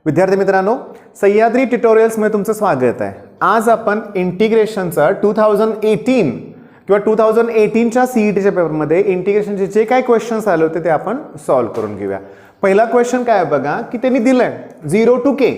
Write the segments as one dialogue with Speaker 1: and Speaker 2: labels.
Speaker 1: विद्यार्थी मित्रांनो, सह्याद्री ट्युटोरियल्स मध्ये तुमचं स्वागत आहे। आज आपण इंटिग्रेशनचा 2018 किंवा 2018च्या सीईटीच्या पेपरमध्ये इंटिग्रेशनचे जे काही क्वेश्चन्स आले होते ते आपण सॉल्व्ह करून घेऊया। पहिला क्वेश्चन काय आहे बघा की त्यांनी दिलंय 0 to k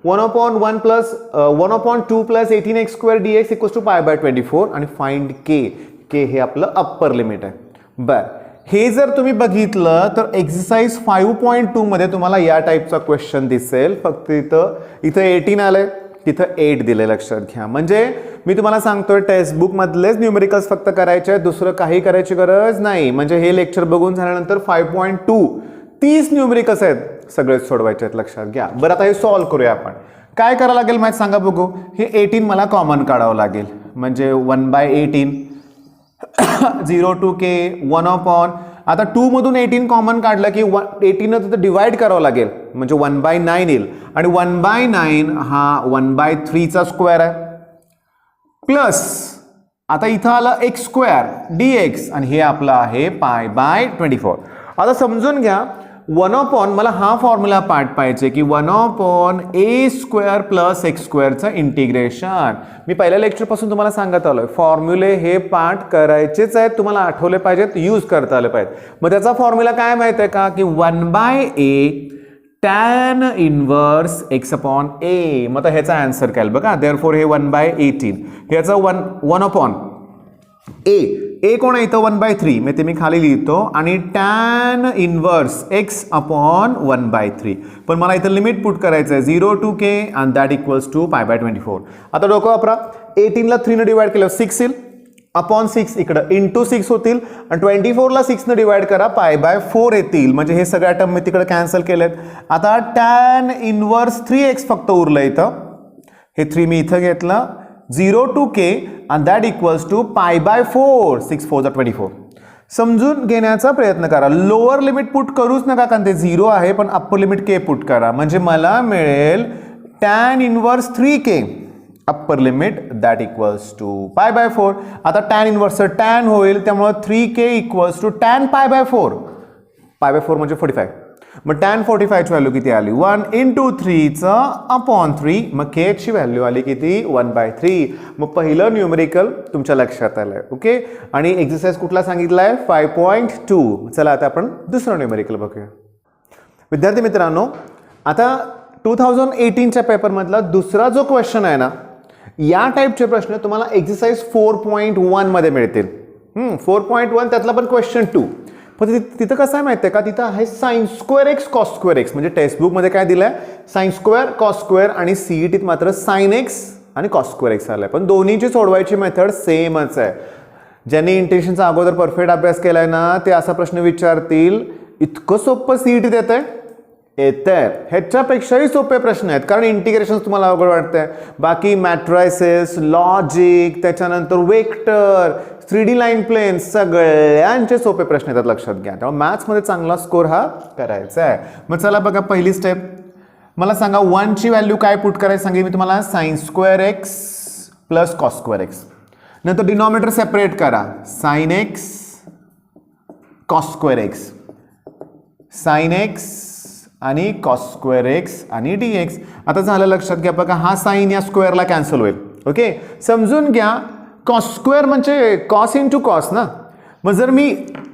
Speaker 1: 1/1 plus 1/2 plus 18x² dx equals to π/24 आणि फाइंड k हे आपलं अप्पर लिमिट आहे। बर, हे जर तुम्ही बघितलं तर एक्सरसाइज 5.2 मध्ये तुम्हाला या टाइपचा क्वेश्चन दिसेल। फक्त इथं 18 आलंय, तिथं 8 दिले, लक्षात घ्या। म्हणजे मी तुम्हाला सांगतोय टेक्स्ट बुक मधलेच न्यूमेरिकल्स फक्त करायचे आहेत, दुसरं काही करायची गरज नाही। म्हणजे हे लेक्चर बघून झाल्यानंतर 5.2 30 न्यूमेरिकल्स आहेत, सगळे सोडवायचे आहेत, लक्षात घ्या। बरं, आता हे सॉल्व्ह करूया आपण। काय करावं लागेल माहिती सांगा बघू। हे 18 मला कॉमन काढावं लागेल, म्हणजे 1/18 0 to k 1/, आता 2 मधून 18 कॉमन काढलं की 18 तिथं डिवाइड करावं लागेल, म्हणजे 1/9 येईल। आणि 1/9 हा 1/3 चा स्क्वेअर आहे, प्लस आता इथं आलं x² dx आणि हे आपलं आहे π/24। आता समजून घ्या 1/, मला हा फॉर्म्युला पार्ट पाहिजे की 1/a² + x² चं इंटिग्रेशन। मी पहिल्या लेक्चर पासून तुम्हाला सांगत आलोय फॉर्म्युले हे पार्ट करायचेच आहेत, तुम्हाला आठवले पाहिजेत, यूज करता आले पाहिजेत। मग त्याचा फॉर्म्युला काय माहिती आहे का की 1/a tan इनवर्स x/a। मग ह्याचा आन्सर काय बघा, देअरफॉर हे 1/18 ह्याचा 1/a कोण आहे इथं 1/3, मी ते मी खाली लिहितो, आणि tan इनवर्स x/1/3। पण मला इथं लिमिट पुट करायचं आहे 0 to k and that equals to π/24। आता डोकं वापरा, 18 ला 3 ने डिवाइड केलं 6 येईल, अपॉन 6 इकडं इंटू 6 होतील, आणि 24 ला 6 ने डिवाइड करा π/4 येतील। म्हणजे हे सगळ्या टर्म मी तिकडे कॅन्सल केलेत। आता tan इनवर्स 3x फक्त उरलं इथं, हे 3 मी इथं घेतलं, 0 to k and that equals to π/4, 6 4 24। समजून घेण्याचा प्रयत्न करा, लोअर लिमिट पुट करूच नका कारण ते 0 आहे, पण अप्पर लिमिट k पुट करा, म्हणजे मला मिळेल tan inverse 3k upper limit that equals to π/4। आता tan इनवर्स tan होईल, त्यामुळे 3k इक्वल्स टू tan π/4, π/4 म्हणजे 45। मग tan 45 ची व्हॅल्यू किती आली 1 × 3 अपॉन 3, मग k ची व्हॅल्यू आली किती 1/3। मग पहिलं न्यूमेरिकल तुमच्या लक्षात आलंय, ओके। आणि एक्सरसाइज कुठला सांगितलाय 5.2। चला आता आपण दुसरं न्यूमेरिकल बघूया। विद्यार्थी मित्रांनो, आता 2018च्या पेपर मधला दुसरा जो क्वेश्चन आहे ना, या टाइपचे प्रश्न तुम्हाला एक्सरसाइज 4.1 मध्ये मिळतील। 4.1 त्यातला पण क्वेश्चन 2। पण तिथं कसं आहे माहिती आहे का, तिथं आहे sin² x cos² x। म्हणजे टेक्स्टबुक मध्ये काय दिलंय sin² cos² आणि सीईटीत मात्र sin x आणि cos² x आलाय, पण दोन्हीची सोडवायची मेथड सेमच आहे। ज्यांनी इंटिग्रेशनचा अगोदर परफेक्ट अभ्यास केलाय ना, ते असा प्रश्न विचारतील, इतकं सोपं सीईटीत येतंय, ह्याच्यापेक्षाही सोपे प्रश्न आहेत, कारण इंटिग्रेशन तुम्हाला अवघड वाटतंय। बाकी मॅट्रायसेस, लॉजिक, त्याच्यानंतर वेक्टर, 3D लाईन प्लेन, सगळ्यांचे सोपे प्रश्न येतात, लक्षात घ्या। त्यामुळे मॅथ्स मध्ये चांगला स्कोर हा करायचा आहे। मग चला बघा, पहिली स्टेप मला सांगा 1 ची व्हॅल्यू काय पुट करायची सांगितली मी तुम्हाला, sin² x + cos² x। नंतर डिनॉमिनेटर सेपरेट करा, sin x cos² x, sin x आणि cos² x आणि dx। आता झालं, लक्षात घ्या बघा, हा साइन या स्क्वेअरला कॅन्सल होईल, ओके। समजून घ्या cos² म्हणजे cos × cos ना, मग जर मी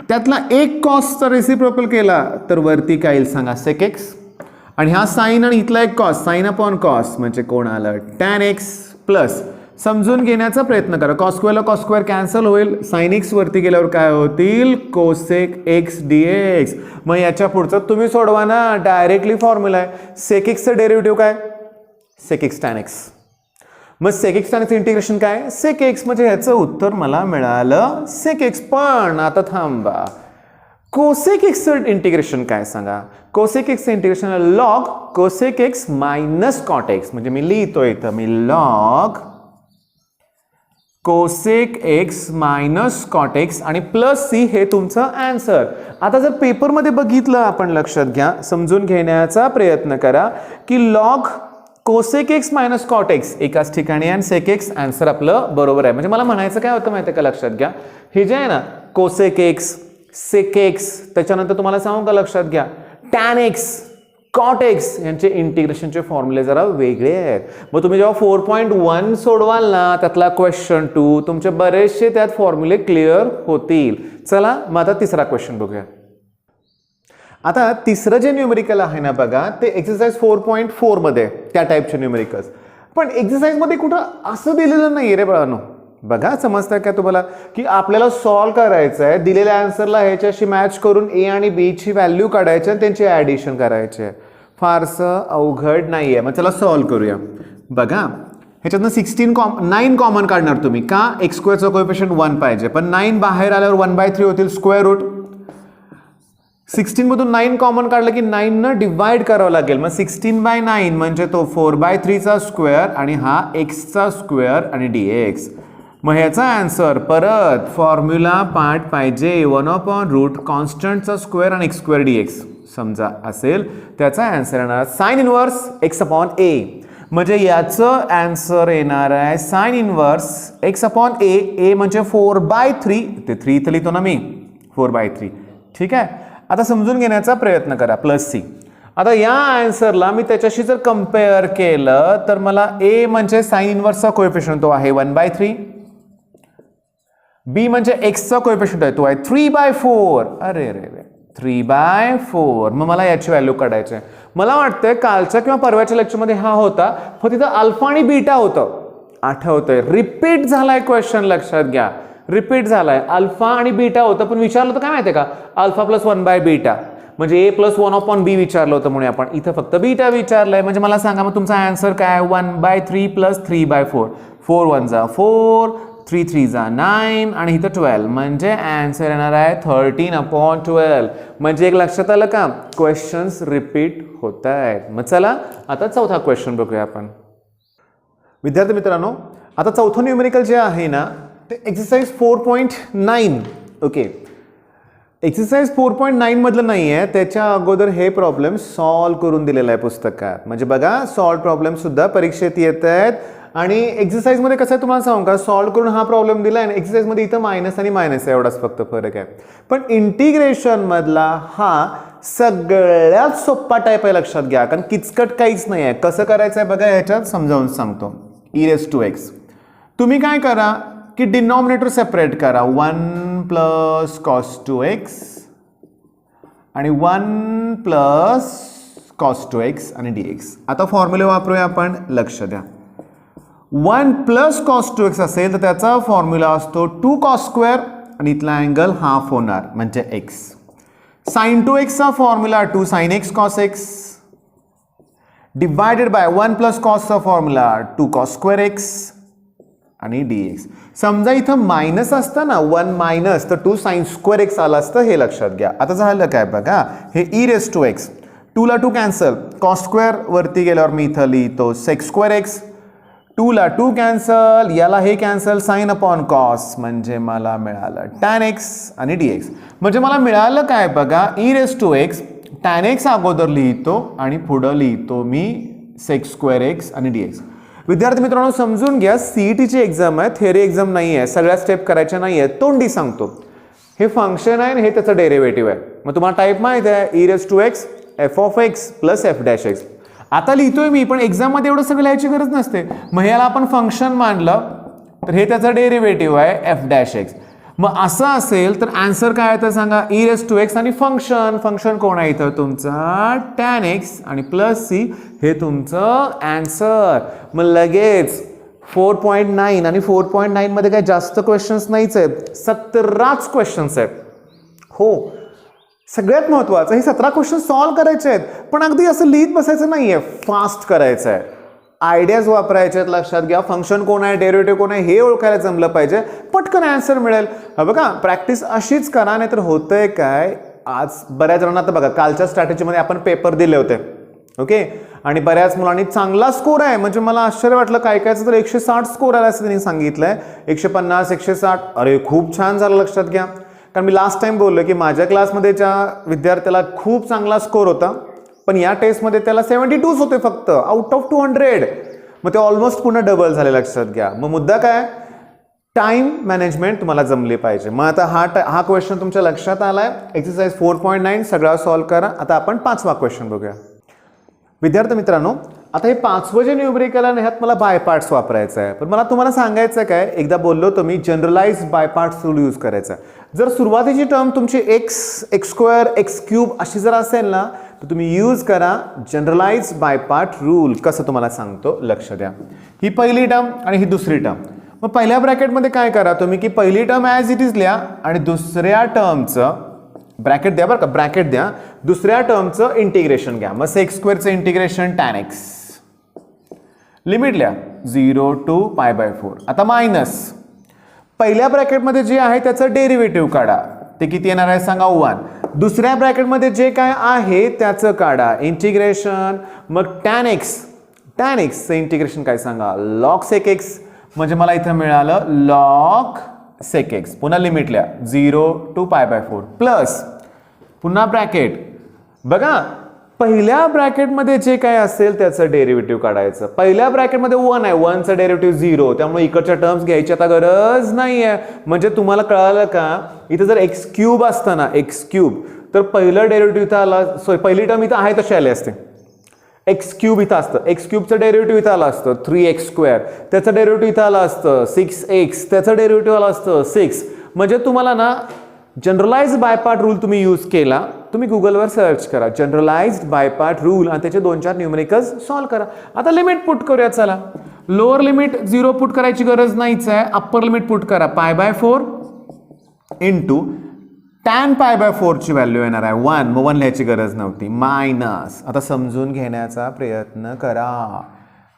Speaker 1: त्यातला एक cosचा रेसिप्रोकल केला तर वरती काय येईल सांगा sec x, आणि हा साइन आणि इथला एक cos, sin/cos म्हणजे कोण आलं tan x, प्लस समजून घेण्याचा प्रयत्न करा, cos² ला cos² कॅन्सल होईल, sin x वरती गेल्यावर काय होतील cosec x dx। मग याच्या पुढचं तुम्ही सोडवा ना, डायरेक्टली फॉर्म्युला आहे, sec x चं डेरिव्हेटिव्ह काय sec x tan x। मग sec x tan x integration काय sec x, म्हणजे ह्याचं उत्तर मला मिळालं sec x। पण आता थांबा, cosec x चं इंटिग्रेशन काय सांगा, cosec x चं integration log cosec x - cot x, म्हणजे मी लिहितो इथं मी log cosec x - cot x आणि प्लस c हे तुमचं आन्सर। आता जर पेपरमध्ये बघितलं आपण, लक्षात घ्या, समजून घेण्याचा प्रयत्न करा की log cosec x - cot x एकाच ठिकाणी आणि sec x आन्सर आपलं बरोबर आहे। म्हणजे मला म्हणायचं काय होतं माहिती आहे का, लक्षात घ्या, हे जे आहे ना cosec x sec x, त्याच्यानंतर तुम्हाला सांगू का, लक्षात घ्या tan x कॉट एक्स यांचे इंटिग्रेशनचे फॉर्म्युले जरा वेगळे आहेत. मग तुम्ही जेव्हा 4.1 सोडवाल ना त्यातला क्वेश्चन 2 तुमचे बरेचसे त्यात फॉर्म्युले क्लिअर होतील. चला मग आता तिसरा क्वेश्चन बघूया. आता तिसरं जे न्यूमेरिकल आहे ना बघा ते एक्सरसाइज 4.4 मध्ये त्या टाईपचे न्यूमेरिकल्स. पण एक्सरसाइज मध्ये कुठं असं दिलेलं नाही रे बाळांनो. बघा समजतं का तुम्हाला की आपल्याला सॉल्व करायचं आहे, दिलेल्या आन्सरला ह्याच्याशी मॅच करून ए आणि बी ची व्हॅल्यू काढायची आणि त्यांची ॲडिशन करायची आहे. फारसं अवघड नाही आहे. मग चला सॉल्व करूया. बघा ह्याच्यातनं 9 कॉमन काढणार तुम्ही का एक्स स्क्वेअरचा कोएफिशियंट 1 पाहिजे. पण 9 बाहेर आल्यावर 1/3 होतील स्क्वेअर रूट. 16 मधून 9 कॉमन काढलं की 9 न डिवाइड करावं लागेल. मग 16/9 म्हणजे तो 4/3चा स्क्वेअर आणि हा एक्सचा स्क्वेअर आणि dx. मग ह्याचा आन्सर परत फॉर्म्युला पार्ट पाहिजे 1/रूट कॉन्स्टंटचा स्क्वेअर आणि एक्स स्क्वेअर dx समजा असेल त्याचा आन्सर येणार साइन इनवर्स x/a. म्हणजे याचं आन्सर येणार आहे साइन इनवर्स x/a. a म्हणजे 4/3 ते 3 इथं लिहितो ना मी 4/3. ठीक आहे. आता समजून घेण्याचा प्रयत्न करा +c. आता या आन्सरला मी त्याच्याशी जर कम्पेअर केलं तर मला a म्हणजे साइन इनवर्सचा कोएफिशियंट तो आहे 1/3. b म्हणजे एक्सचा कोएफिशियंट आहे तो आहे 3/4. अरे रे रे 3/4. मग मला याची व्हॅल्यू काढायची आहे. मला वाटतंय कालच्या किंवा परवाच्या लेक्चरमध्ये हा होता पण तिथं अल्फा आणि बीटा होतं. आठवतंय रिपीट झालाय क्वेश्चन लक्षात घ्या. रिपीट झालाय अल्फा आणि बीटा होतं पण विचारलं होतं काय माहितीये का अल्फा + 1/बीटा म्हणजे a + 1/b विचारलं होतं म्हणून आपण इथं फक्त बीटा विचारलंय. म्हणजे मला सांगा मग तुमचा आन्सर काय 1/3 + 3/4. 4 1 जा 4 3 3 जा 9 आणि इथं 12 म्हणजे आन्सर येणार आहे 13/12. म्हणजे एक लक्षात आलं का क्वेश्चन्स रिपीट होत आहेत. मग चला आता चौथा क्वेश्चन बघूया आपण. विद्यार्थी मित्रांनो आता चौथं न्यूमेरिकल जे आहे ना ते एक्सरसाइज 4.9. ओके एक्सरसाइज 4.9 मधलं नाही आहे. त्याच्या अगोदर हे प्रॉब्लेम सॉल्व करून दिलेला आहे पुस्तकात. म्हणजे बघा सॉल्व प्रॉब्लेम सुद्धा परीक्षेत येत आहेत. आणि एक्सरसाइज मध्ये कसं आहे तुम्हाला सांगू का सॉल्व करून हा प्रॉब्लेम दिला आणि एक्सरसाइज मध्ये इथं मायनस आणि मायनस आहे एवढाच फक्त फरक आहे. पण इंटिग्रेशन मधला हा सगळ्यात सोपा टाईप आहे लक्षात घ्या कारण किचकट काहीच नाही आहे. कसं करायचं आहे बघा ह्याच्यात समजावून सांगतो. e⁻x तुम्ही काय करा की डिनॉमिनेटर सेपरेट करा 1 + cos 2x आणि 1 + cos 2x आणि dx. आता फॉर्म्युले वापरूया आपण लक्ष द्या. 1 + cos 2x असेल तर त्याचा फॉर्म्युला असतो 2 cos² आणि इथला अँगल हाफ होणार म्हणजे x. sin 2x चा formula 2 sin x cos x divided by 1 + cos चा फॉर्म्युला 2 cos² x आणि dx. समजा इथं मायनस असतं ना 1 मायनस तर 2 sin² x आला असतं हे लक्षात घ्या. आता झालं काय बघा हे e⁻x 2 ला 2 कॅन्सल cos² वरती गेल्यावर मी इथं लिहितो sec² x 2 ला 2 कॅन्सल याला हे कॅन्सल sin/cos म्हणजे मला मिळालं tan x आणि dx. म्हणजे मला मिळालं काय बघा e⁻x tan x अगोदर लिहितो आणि पुढं लिहितो मी sec² x आणि dx. विद्यार्थी मित्रांनो समजून घ्या सीईटीची एक्झाम आहे थेरी एक्झाम नाही आहे. सगळ्या स्टेप करायच्या नाही आहेत तोंडी सांगतो. हे फंक्शन आहे हे त्याचं डेरिव्हेटिव्ह आहे. मग तुम्हाला टाईप माहिती आहे e⁻x f(x) + f'(x). आता लिहितोय मी पण एक्झाम मध्ये एवढं सगळं लिहायची गरज नसते. मग ह्याला आपण फंक्शन मानलं तर हे त्याचं डेरिव्हेटिव्ह आहे f'(x). मग असं असेल तर आन्सर काय आहे तर सांगा e⁻x आणि फंक्शन कोण आहे इथं तुमचा tan x आणि +c हे तुमचं आन्सर. मग लगेच 4.9 आणि 4.9 मध्ये काही जास्त क्वेश्चन्स नाहीच आहेत 17च क्वेश्चन्स आहेत. हो सगळ्यात महत्वाचं हे 17 क्वेश्चन सॉल्व करायचे आहेत पण अगदी असं लिहित बसायचं नाहीये फास्ट करायचं आहे. आयडियाज वापरायचे आहेत लक्षात घ्या. फंक्शन कोण आहे डेरिव्हेटिव्ह कोण आहे हे ओळखायला जमलं पाहिजे पटकन आन्सर मिळेल. बघा प्रॅक्टिस अशीच करा नाहीतर होतंय काय आज बऱ्याच जणांना आता बघा कालच्या स्ट्रॅटेजीमध्ये आपण पेपर दिले होते ओके आणि बऱ्याच मुलांनी चांगला स्कोर आहे. म्हणजे मला आश्चर्य वाटलं काय कायचं तर 160 स्कोर आला असं त्यांनी सांगितलंय 150 160. अरे खूप छान झालं लक्षात घ्या. कारण मी लास्ट टाइम बोललो की माझ्या क्लासमध्ये ज्या विद्यार्थ्याला खूप चांगला स्कोर होता पण या टेस्टमध्ये त्याला 72 होते फक्त आउट ऑफ 200. मग ते ऑलमोस्ट पुन्हा डबल झाले लक्षात घ्या. मग मुद्दा काय टाइम मॅनेजमेंट तुम्हाला जमले पाहिजे. मग आता हा क्वेश्चन तुमच्या लक्षात आलाय एक्सरसाइज 4.9 सगळा सॉल्व करा. आता आपण 5वा क्वेश्चन बघूया. विद्यार्थी मित्रांनो, आता हे 5वं जे न्यूमेरिकल आहे ह्यात मला बाय पार्ट्स वापरायचं आहे, पण मला तुम्हाला सांगायचं आहे काय, एकदा बोललो तुम्ही generalized by parts rule use करायचा आहे. जर सुरुवातीची टर्म तुमची एक्स स्क्वेअर एक्स क्यूब अशी जर असेल ना तर तुम्ही यूज करा जनरलाइज्ड बाय पार्ट रूल. कसं तुम्हाला सांगतो लक्ष द्या. ही पहिली टर्म आणि ही दुसरी टर्म. मग पहिल्या ब्रॅकेटमध्ये काय करा तुम्ही की पहिली टर्म ॲज इट इज लिहा आणि दुसऱ्या टर्मचं ब्रॅकेट द्या बरं का, ब्रॅकेट द्या, दुसऱ्या टर्मचं इंटिग्रेशन घ्या. मग सेक्स स्क्वेअरचं इंटिग्रेशन tan x, लिमिट लिहा 0 to π/4. आता मायनस पहिल्या ब्रॅकेटमध्ये जे आहे त्याचं डेरिव्हेटिव्ह काढा, ते किती येणार आहे सांगा 1. दुसऱ्या ब्रॅकेटमध्ये जे काय आहे त्याचं काढा इंटिग्रेशन. मग tan x चं इंटिग्रेशन काय सांगा log sec x, म्हणजे मला इथं मिळालं log sec x. पुन्हा लिमिट लिहा 0 to π/4 प्लस पुन्हा ब्रॅकेट. बघा पहिल्या ब्रॅकेटमध्ये जे काय असेल त्याचं डेरिव्हेटिव्ह काढायचं. पहिल्या ब्रॅकेटमध्ये 1 आहे, 1चं डेरिव्हेटिव्ह 0, त्यामुळे इकडच्या टर्म्स घ्यायची आता गरज नाही आहे. म्हणजे तुम्हाला कळालं का, इथं जर एक्स क्यूब असतं ना एक्स क्यूब, तर पहिलं डेरिव्हेटिव्ह इथं आला, सॉरी पहिली टर्म इथं आहे तशी आली असते. एक्स क्यूब इथं असतं, एक्स क्यूबचं डेरिव्हेटिव्ह इथं आलं असतं 3x², त्याचं डेरिव्हेटिव्ह इथं आलं असतं 6x, त्याचं डेरिव्हेटिव्ह आलं असतं 6. म्हणजे तुम्हाला ना जनरलाइज्ड बाय पार्ट रूल तुम्ही यूज केला, तुम्ही गुगलवर सर्च करा जनरलाइज्ड बाय पार्ट रूल आणि त्याचे 2-4 न्यूमेरिकल्स सॉल्व्ह करा. आता लिमिट पुट करूया. चला, लोअर लिमिट 0 पुट करायची गरज नाहीच आहे, अप्पर लिमिट पुट करा π/4 इंटू tan π/4 ची व्हॅल्यू येणार आहे 1. मग 1 लिहायची गरज नव्हती. मायनस, आता समजून घेण्याचा प्रयत्न करा.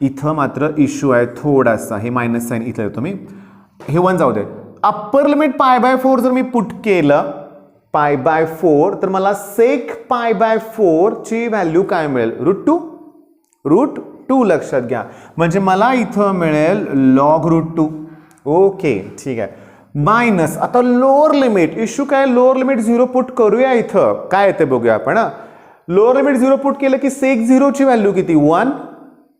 Speaker 1: इथं मात्र इश्यू आहे थोडासा, हे मायनस साइन इथं येतो मी, हे 1 जाऊ दे. अप्पर लिमिट π/4 जर मी पुट केलं π/4 तर मला sec π/4 ची व्हॅल्यू काय मिळेल √2 लक्षात घ्या. म्हणजे मला इथं मिळेल log √2. ओके ठीक आहे. मायनस आता लोअर लिमिट, इश्यू काय, लोअर लिमिट 0 पुट करूया. इथं काय येते बघूया आपण. लोअर लिमिट 0 पुट केलं की sec 0 ची व्हॅल्यू किती 1,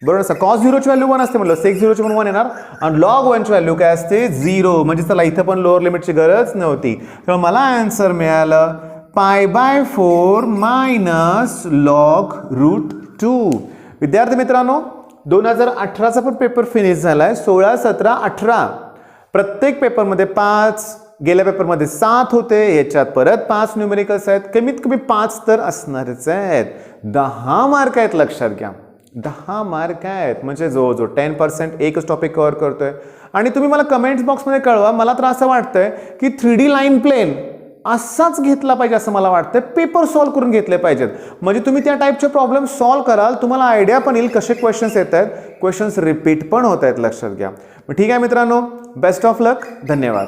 Speaker 1: बरोबर. cos 0 ची व्हॅल्यू 1 असते म्हटलं, sec 0 ची पण 1 येणार आणि log 1 ची व्हॅल्यू काय असते 0. म्हणजे चला इथं पण लोअर लिमिटची गरज नव्हती. तर मला आन्सर मिळालं π/4 मायनस log √2. विद्यार्थी मित्रांनो, 2018चा पण पेपर फिनिश झालाय. 16, 17, 18 प्रत्येक पेपरमध्ये 5, गेल्या पेपरमध्ये 7 होते, याच्यात परत 5 न्यूमेरिकल्स आहेत. कमीत कमी 5 तर असणारच आहेत. 10 मार्क आहेत लक्षात घ्या, 10 मार्क आहेत. म्हणजे जवळजवळ 10% एकच टॉपिक कव्हर करतोय. आणि तुम्ही मला कमेंट्स बॉक्समध्ये कळवा, मला तर असं वाटतंय की 3D लाईन प्लेन असाच घेतला पाहिजे असं मला वाटतं. पेपर सॉल्व्ह करून घेतले पाहिजेत, म्हणजे तुम्ही त्या टाईपचे प्रॉब्लेम सॉल्व्ह कराल, तुम्हाला आयडिया पण येईल कसे क्वेश्चन्स येत आहेत, क्वेश्चन्स रिपीट पण होत आहेत लक्षात घ्या. ठीक आहे मित्रांनो, बेस्ट ऑफ लक, धन्यवाद.